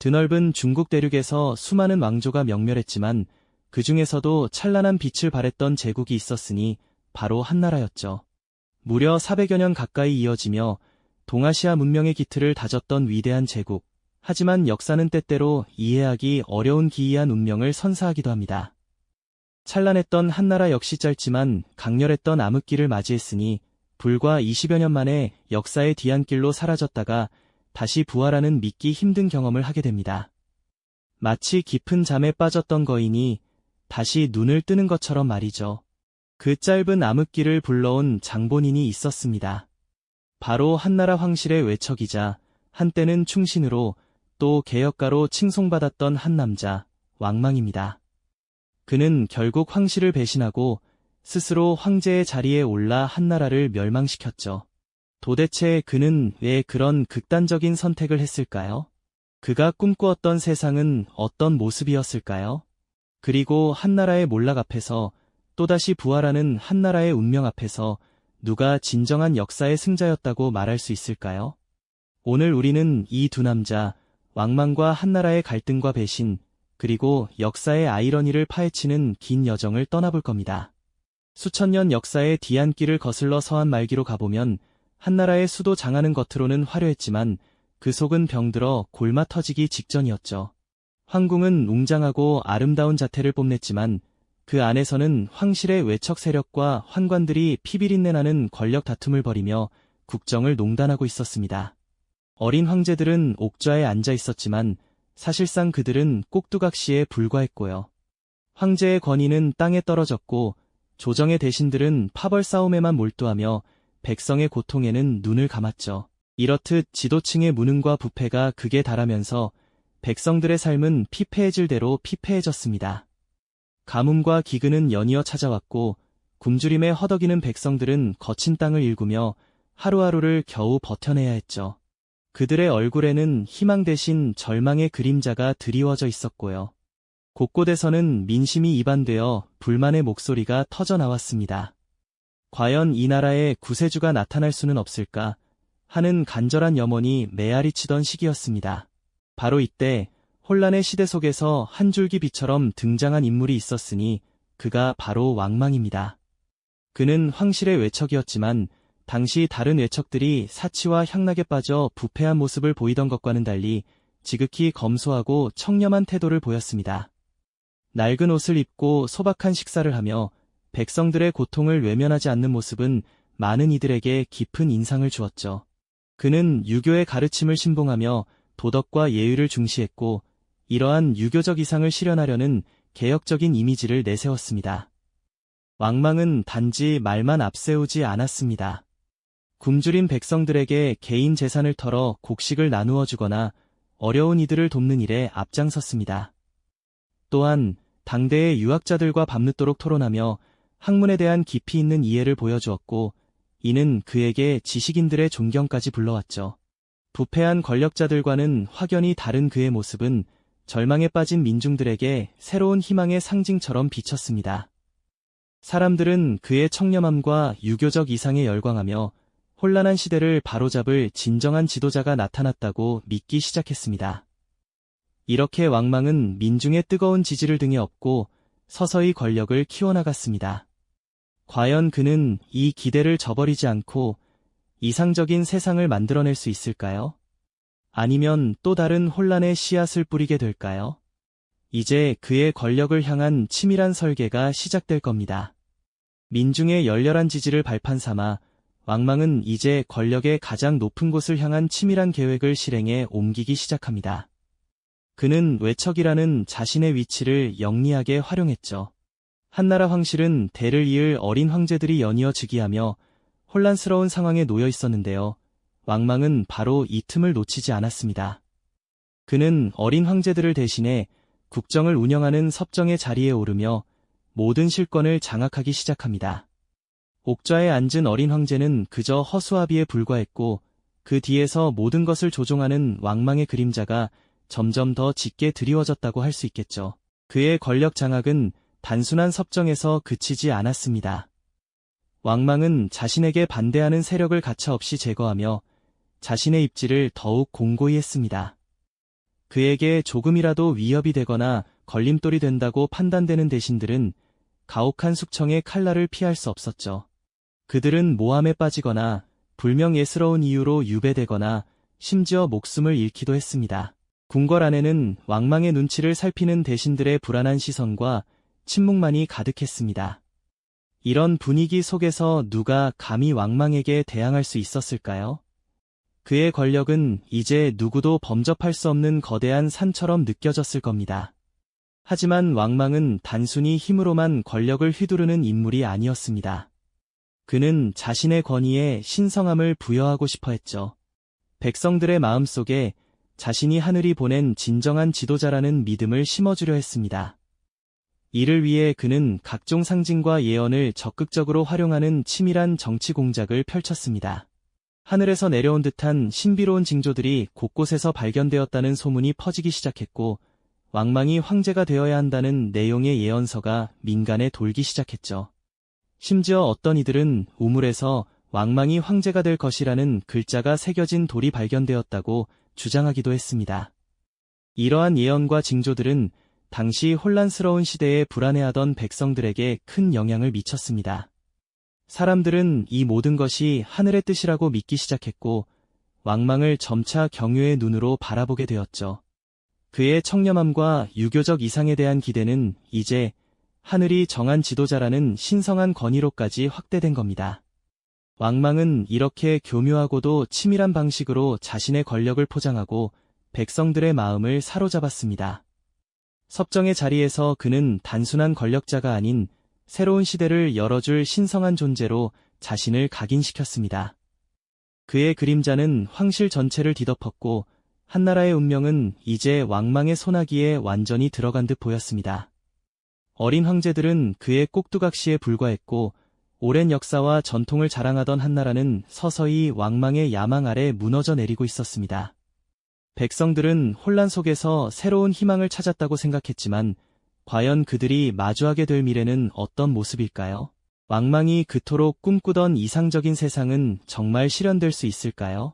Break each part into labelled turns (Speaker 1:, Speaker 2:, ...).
Speaker 1: 드넓은 중국 대륙에서 수많은 왕조가 명멸했지만 그 중에서도 찬란한 빛을 발했던 제국이 있었으니 바로 한나라였죠. 무려 400여 년 가까이 이어지며 동아시아 문명의 기틀을 다졌던 위대한 제국. 하지만 역사는 때때로 이해하기 어려운 기이한 운명을 선사하기도 합니다. 찬란했던 한나라 역시 짧지만 강렬했던 암흑기를 맞이했으니 불과 20여 년 만에 역사의 뒤안길로 사라졌다가 다시 부활하는 믿기 힘든 경험을 하게 됩니다. 마치 깊은 잠에 빠졌던 거인이 다시 눈을 뜨는 것처럼 말이죠. 그 짧은 암흑기를 불러온 장본인이 있었습니다. 바로 한나라 황실의 외척이자 한때는 충신으로 또 개혁가로 칭송받았던 한 남자, 왕망입니다. 그는 결국 황실을 배신하고 스스로 황제의 자리에 올라 한나라를 멸망시켰죠. 도대체 그는 왜 그런 극단적인 선택을 했을까요? 그가 꿈꾸었던 세상은 어떤 모습이었을까요? 그리고 한나라의 몰락 앞에서 또다시 부활하는 한나라의 운명 앞에서 누가 진정한 역사의 승자였다고 말할 수 있을까요? 오늘 우리는 이 두 남자, 왕망과 한나라의 갈등과 배신, 그리고 역사의 아이러니를 파헤치는 긴 여정을 떠나볼 겁니다. 수천 년 역사의 뒤안길을 거슬러 서한 말기로 가보면 한나라의 수도 장하는 겉으로는 화려했지만 그 속은 병들어 골마 터지기 직전이었죠. 황궁은 웅장하고 아름다운 자태를 뽐냈지만 그 안에서는 황실의 외척 세력과 환관들이 피비린내 나는 권력 다툼을 벌이며 국정을 농단하고 있었습니다. 어린 황제들은 옥좌에 앉아 있었지만 사실상 그들은 꼭두각시에 불과했고요. 황제의 권위는 땅에 떨어졌고 조정의 대신들은 파벌 싸움에만 몰두하며 백성의 고통에는 눈을 감았죠. 이렇듯 지도층의 무능과 부패가 극에 달하면서 백성들의 삶은 피폐해질 대로 피폐해졌습니다. 가뭄과 기근은 연이어 찾아왔고 굶주림에 허덕이는 백성들은 거친 땅을 일구며 하루하루를 겨우 버텨내야 했죠. 그들의 얼굴에는 희망 대신 절망의 그림자가 드리워져 있었고요. 곳곳에서는 민심이 이반되어 불만의 목소리가 터져나왔습니다. 과연 이 나라에 구세주가 나타날 수는 없을까 하는 간절한 염원이 메아리치던 시기였습니다. 바로 이때 혼란의 시대 속에서 한 줄기 빛처럼 등장한 인물이 있었으니 그가 바로 왕망입니다. 그는 황실의 외척이었지만 당시 다른 외척들이 사치와 향락에 빠져 부패한 모습을 보이던 것과는 달리 지극히 검소하고 청렴한 태도를 보였습니다. 낡은 옷을 입고 소박한 식사를 하며 백성들의 고통을 외면하지 않는 모습은 많은 이들에게 깊은 인상을 주었죠. 그는 유교의 가르침을 신봉하며 도덕과 예의를 중시했고 이러한 유교적 이상을 실현하려는 개혁적인 이미지를 내세웠습니다. 왕망은 단지 말만 앞세우지 않았습니다. 굶주린 백성들에게 개인 재산을 털어 곡식을 나누어 주거나 어려운 이들을 돕는 일에 앞장섰습니다. 또한 당대의 유학자들과 밤늦도록 토론하며 학문에 대한 깊이 있는 이해를 보여주었고 이는 그에게 지식인들의 존경까지 불러왔죠. 부패한 권력자들과는 확연히 다른 그의 모습은 절망에 빠진 민중들에게 새로운 희망의 상징처럼 비쳤습니다. 사람들은 그의 청렴함과 유교적 이상에 열광하며 혼란한 시대를 바로잡을 진정한 지도자가 나타났다고 믿기 시작했습니다. 이렇게 왕망은 민중의 뜨거운 지지를 등에 업고 서서히 권력을 키워나갔습니다. 과연 그는 이 기대를 저버리지 않고 이상적인 세상을 만들어낼 수 있을까요? 아니면 또 다른 혼란의 씨앗을 뿌리게 될까요? 이제 그의 권력을 향한 치밀한 설계가 시작될 겁니다. 민중의 열렬한 지지를 발판 삼아 왕망은 이제 권력의 가장 높은 곳을 향한 치밀한 계획을 실행에 옮기기 시작합니다. 그는 외척이라는 자신의 위치를 영리하게 활용했죠. 한나라 황실은 대를 이을 어린 황제들이 연이어 즉위하며 혼란스러운 상황에 놓여 있었는데요. 왕망은 바로 이 틈을 놓치지 않았습니다. 그는 어린 황제들을 대신해 국정을 운영하는 섭정의 자리에 오르며 모든 실권을 장악하기 시작합니다. 옥좌에 앉은 어린 황제는 그저 허수아비에 불과했고 그 뒤에서 모든 것을 조종하는 왕망의 그림자가 점점 더 짙게 드리워졌다고 할 수 있겠죠. 그의 권력 장악은 단순한 섭정에서 그치지 않았습니다. 왕망은 자신에게 반대하는 세력을 가차없이 제거하며 자신의 입지를 더욱 공고히 했습니다. 그에게 조금이라도 위협이 되거나 걸림돌이 된다고 판단되는 대신들은 가혹한 숙청의 칼날을 피할 수 없었죠. 그들은 모함에 빠지거나 불명예스러운 이유로 유배되거나 심지어 목숨을 잃기도 했습니다. 궁궐 안에는 왕망의 눈치를 살피는 대신들의 불안한 시선과 침묵만이 가득했습니다. 이런 분위기 속에서 누가 감히 왕망에게 대항할 수 있었을까요? 그의 권력은 이제 누구도 범접할 수 없는 거대한 산처럼 느껴졌을 겁니다. 하지만 왕망은 단순히 힘으로만 권력을 휘두르는 인물이 아니었습니다. 그는 자신의 권위에 신성함을 부여하고 싶어 했죠. 백성들의 마음속에 자신이 하늘이 보낸 진정한 지도자라는 믿음을 심어주려 했습니다. 이를 위해 그는 각종 상징과 예언을 적극적으로 활용하는 치밀한 정치 공작을 펼쳤습니다. 하늘에서 내려온 듯한 신비로운 징조들이 곳곳에서 발견되었다는 소문이 퍼지기 시작했고, 왕망이 황제가 되어야 한다는 내용의 예언서가 민간에 돌기 시작했죠. 심지어 어떤 이들은 우물에서 왕망이 황제가 될 것이라는 글자가 새겨진 돌이 발견되었다고 주장하기도 했습니다. 이러한 예언과 징조들은 당시 혼란스러운 시대에 불안해하던 백성들에게 큰 영향을 미쳤습니다. 사람들은 이 모든 것이 하늘의 뜻이라고 믿기 시작했고, 왕망을 점차 경외의 눈으로 바라보게 되었죠. 그의 청렴함과 유교적 이상에 대한 기대는 이제 하늘이 정한 지도자라는 신성한 권위로까지 확대된 겁니다. 왕망은 이렇게 교묘하고도 치밀한 방식으로 자신의 권력을 포장하고 백성들의 마음을 사로잡았습니다. 섭정의 자리에서 그는 단순한 권력자가 아닌 새로운 시대를 열어줄 신성한 존재로 자신을 각인시켰습니다. 그의 그림자는 황실 전체를 뒤덮었고 한나라의 운명은 이제 왕망의 손아귀에 완전히 들어간 듯 보였습니다. 어린 황제들은 그의 꼭두각시에 불과했고 오랜 역사와 전통을 자랑하던 한나라는 서서히 왕망의 야망 아래 무너져 내리고 있었습니다. 백성들은 혼란 속에서 새로운 희망을 찾았다고 생각했지만 과연 그들이 마주하게 될 미래는 어떤 모습일까요? 왕망이 그토록 꿈꾸던 이상적인 세상은 정말 실현될 수 있을까요?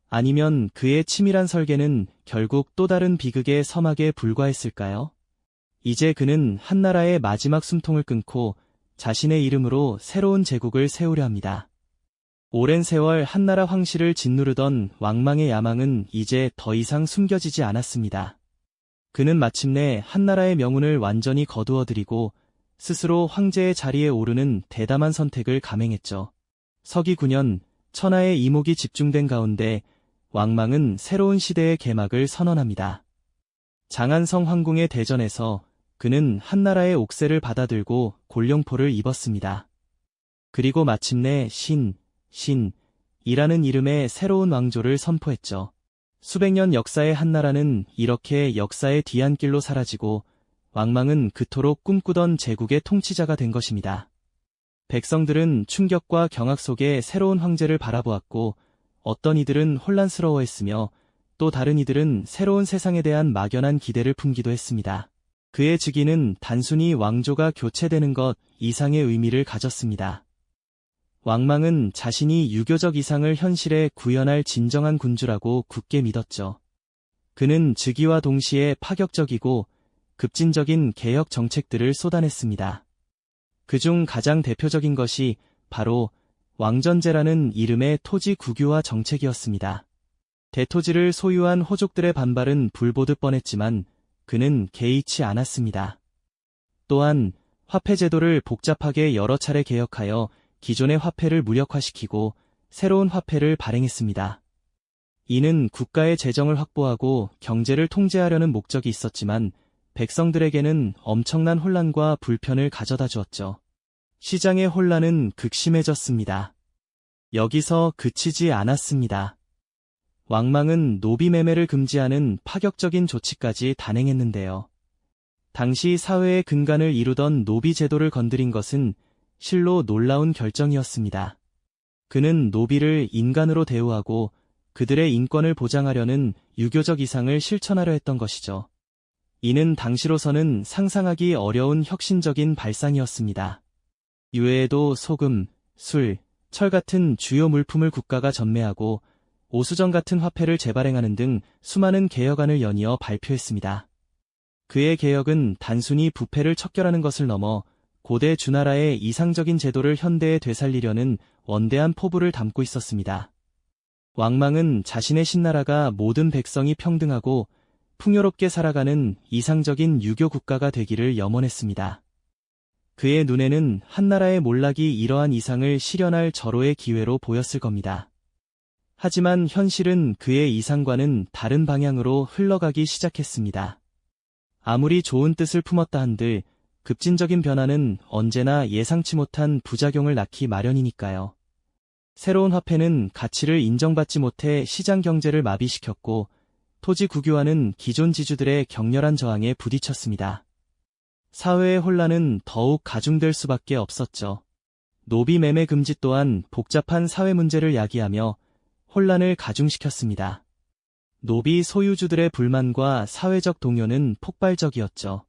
Speaker 1: 아니면 그의 치밀한 설계는 결국 또 다른 비극의 서막에 불과했을까요? 이제 그는 한나라의 마지막 숨통을 끊고 자신의 이름으로 새로운 제국을 세우려 합니다. 오랜 세월 한나라 황실을 짓누르던 왕망의 야망은 이제 더 이상 숨겨지지 않았습니다. 그는 마침내 한나라의 명운을 완전히 거두어들이고 스스로 황제의 자리에 오르는 대담한 선택을 감행했죠. 서기 9년, 천하의 이목이 집중된 가운데 왕망은 새로운 시대의 개막을 선언합니다. 장안성 황궁의 대전에서 그는 한나라의 옥새를 받아들고 골룡포를 입었습니다. 그리고 마침내 신이라는 이름의 새로운 왕조를 선포했죠. 수백 년 역사의 한나라는 이렇게 역사의 뒤안길로 사라지고 왕망은 그토록 꿈꾸던 제국의 통치자가 된 것입니다. 백성들은 충격과 경악 속에 새로운 황제를 바라보았고 어떤 이들은 혼란스러워했으며 또 다른 이들은 새로운 세상에 대한 막연한 기대를 품기도 했습니다. 그의 즉위는 단순히 왕조가 교체되는 것 이상의 의미를 가졌습니다. 왕망은 자신이 유교적 이상을 현실에 구현할 진정한 군주라고 굳게 믿었죠. 그는 즉위와 동시에 파격적이고 급진적인 개혁 정책들을 쏟아냈습니다. 그중 가장 대표적인 것이 바로 왕전제라는 이름의 토지 국유화 정책이었습니다. 대토지를 소유한 호족들의 반발은 불보듯 뻔했지만 그는 개의치 않았습니다. 또한 화폐 제도를 복잡하게 여러 차례 개혁하여 기존의 화폐를 무력화시키고 새로운 화폐를 발행했습니다. 이는 국가의 재정을 확보하고 경제를 통제하려는 목적이 있었지만 백성들에게는 엄청난 혼란과 불편을 가져다 주었죠. 시장의 혼란은 극심해졌습니다. 여기서 그치지 않았습니다. 왕망은 노비 매매를 금지하는 파격적인 조치까지 단행했는데요. 당시 사회의 근간을 이루던 노비 제도를 건드린 것은 실로 놀라운 결정이었습니다. 그는 노비를 인간으로 대우하고 그들의 인권을 보장하려는 유교적 이상을 실천하려 했던 것이죠. 이는 당시로서는 상상하기 어려운 혁신적인 발상이었습니다. 이외에도 소금, 술, 철 같은 주요 물품을 국가가 전매하고 오수정 같은 화폐를 재발행하는 등 수많은 개혁안을 연이어 발표했습니다. 그의 개혁은 단순히 부패를 척결하는 것을 넘어 고대 주나라의 이상적인 제도를 현대에 되살리려는 원대한 포부를 담고 있었습니다. 왕망은 자신의 신나라가 모든 백성이 평등하고 풍요롭게 살아가는 이상적인 유교 국가가 되기를 염원했습니다. 그의 눈에는 한나라의 몰락이 이러한 이상을 실현할 절호의 기회로 보였을 겁니다. 하지만 현실은 그의 이상과는 다른 방향으로 흘러가기 시작했습니다. 아무리 좋은 뜻을 품었다 한들 급진적인 변화는 언제나 예상치 못한 부작용을 낳기 마련이니까요. 새로운 화폐는 가치를 인정받지 못해 시장 경제를 마비시켰고 토지 국유화는 기존 지주들의 격렬한 저항에 부딪혔습니다. 사회의 혼란은 더욱 가중될 수밖에 없었죠. 노비 매매 금지 또한 복잡한 사회 문제를 야기하며 혼란을 가중시켰습니다. 노비 소유주들의 불만과 사회적 동요는 폭발적이었죠.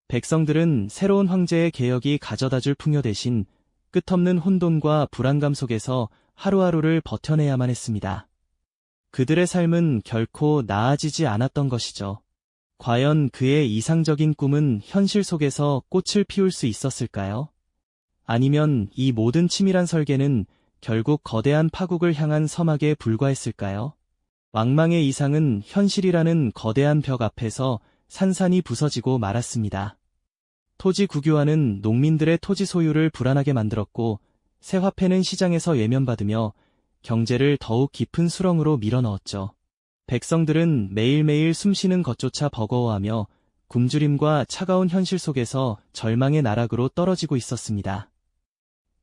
Speaker 1: 백성들은 새로운 황제의 개혁이 가져다줄 풍요 대신 끝없는 혼돈과 불안감 속에서 하루하루를 버텨내야만 했습니다. 그들의 삶은 결코 나아지지 않았던 것이죠. 과연 그의 이상적인 꿈은 현실 속에서 꽃을 피울 수 있었을까요? 아니면 이 모든 치밀한 설계는 결국 거대한 파국을 향한 서막에 불과했을까요? 왕망의 이상은 현실이라는 거대한 벽 앞에서 산산이 부서지고 말았습니다. 토지 국유화는 농민들의 토지 소유를 불안하게 만들었고 새 화폐는 시장에서 외면받으며 경제를 더욱 깊은 수렁으로 밀어넣었죠. 백성들은 매일매일 숨쉬는 것조차 버거워하며 굶주림과 차가운 현실 속에서 절망의 나락으로 떨어지고 있었습니다.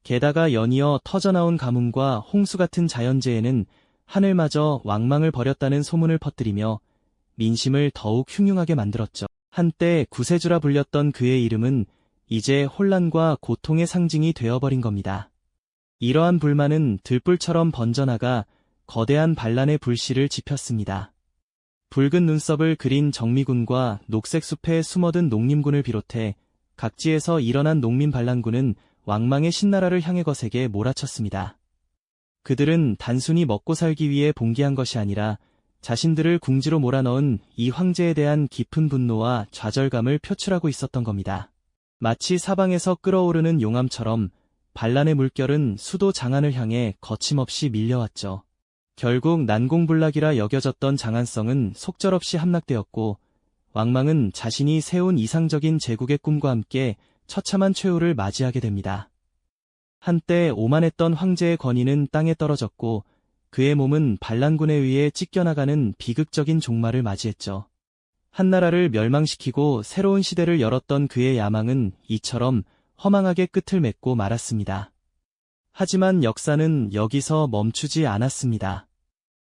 Speaker 1: 게다가 연이어 터져나온 가뭄과 홍수 같은 자연재해는 하늘마저 왕망을 버렸다는 소문을 퍼뜨리며 민심을 더욱 흉흉하게 만들었죠. 한때 구세주라 불렸던 그의 이름은 이제 혼란과 고통의 상징이 되어버린 겁니다. 이러한 불만은 들불처럼 번져나가 거대한 반란의 불씨를 지폈습니다. 붉은 눈썹을 그린 정미군과 녹색 숲에 숨어든 농림군을 비롯해 각지에서 일어난 농민 반란군은 왕망의 신나라를 향해 거세게 몰아쳤습니다. 그들은 단순히 먹고 살기 위해 봉기한 것이 아니라 자신들을 궁지로 몰아넣은 이 황제에 대한 깊은 분노와 좌절감을 표출하고 있었던 겁니다. 마치 사방에서 끓어오르는 용암처럼 반란의 물결은 수도 장안을 향해 거침없이 밀려왔죠. 결국 난공불락이라 여겨졌던 장안성은 속절없이 함락되었고 왕망은 자신이 세운 이상적인 제국의 꿈과 함께 처참한 최후를 맞이하게 됩니다. 한때 오만했던 황제의 권위는 땅에 떨어졌고 그의 몸은 반란군에 의해 찢겨나가는 비극적인 종말을 맞이했죠. 한나라를 멸망시키고 새로운 시대를 열었던 그의 야망은 이처럼 허망하게 끝을 맺고 말았습니다. 하지만 역사는 여기서 멈추지 않았습니다.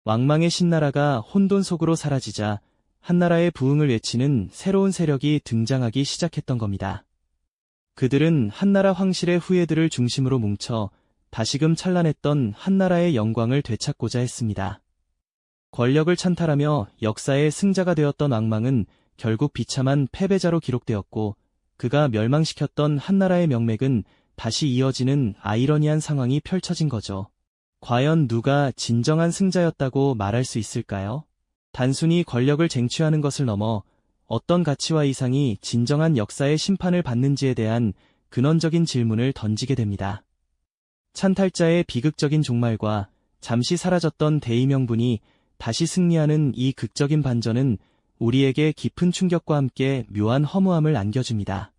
Speaker 1: 왕망의 신나라가 혼돈 속으로 사라지자 한나라의 부흥을 외치는 새로운 세력이 등장하기 시작했던 겁니다. 그들은 한나라 황실의 후예들을 중심으로 뭉쳐 다시금 찬란했던 한나라의 영광을 되찾고자 했습니다. 권력을 찬탈하며 역사의 승자가 되었던 왕망은 결국 비참한 패배자로 기록되었고 그가 멸망시켰던 한나라의 명맥은 다시 이어지는 아이러니한 상황이 펼쳐진 거죠. 과연 누가 진정한 승자였다고 말할 수 있을까요? 단순히 권력을 쟁취하는 것을 넘어 어떤 가치와 이상이 진정한 역사의 심판을 받는지에 대한 근원적인 질문을 던지게 됩니다. 찬탈자의 비극적인 종말과 잠시 사라졌던 대의명분이 다시 승리하는 이 극적인 반전은 우리에게 깊은 충격과 함께 묘한 허무함을 안겨줍니다.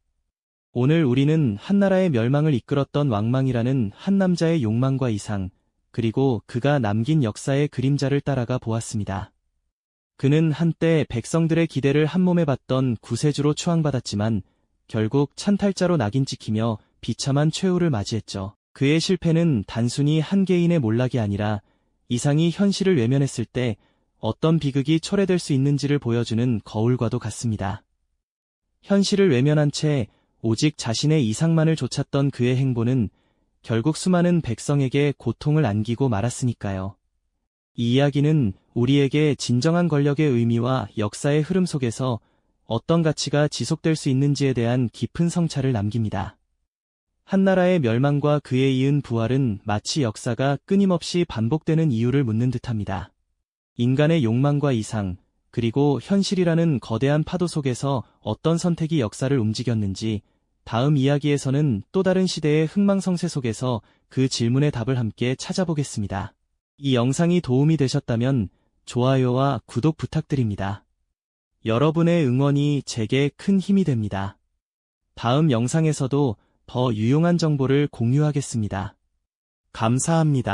Speaker 1: 오늘 우리는 한나라의 멸망을 이끌었던 왕망이라는 한 남자의 욕망과 이상, 그리고 그가 남긴 역사의 그림자를 따라가 보았습니다. 그는 한때 백성들의 기대를 한몸에 받던 구세주로 추앙받았지만 결국 찬탈자로 낙인 찍히며 비참한 최후를 맞이했죠. 그의 실패는 단순히 한 개인의 몰락이 아니라 이상이 현실을 외면했을 때 어떤 비극이 초래될 수 있는지를 보여주는 거울과도 같습니다. 현실을 외면한 채 오직 자신의 이상만을 좇았던 그의 행보는 결국 수많은 백성에게 고통을 안기고 말았으니까요. 이 이야기는 우리에게 진정한 권력의 의미와 역사의 흐름 속에서 어떤 가치가 지속될 수 있는지에 대한 깊은 성찰을 남깁니다. 한나라의 멸망과 그에 이은 부활은 마치 역사가 끊임없이 반복되는 이유를 묻는 듯합니다. 인간의 욕망과 이상, 그리고 현실이라는 거대한 파도 속에서 어떤 선택이 역사를 움직였는지, 다음 이야기에서는 또 다른 시대의 흥망성쇠 속에서 그 질문의 답을 함께 찾아보겠습니다. 이 영상이 도움이 되셨다면 좋아요와 구독 부탁드립니다. 여러분의 응원이 제게 큰 힘이 됩니다. 다음 영상에서도 더 유용한 정보를 공유하겠습니다. 감사합니다.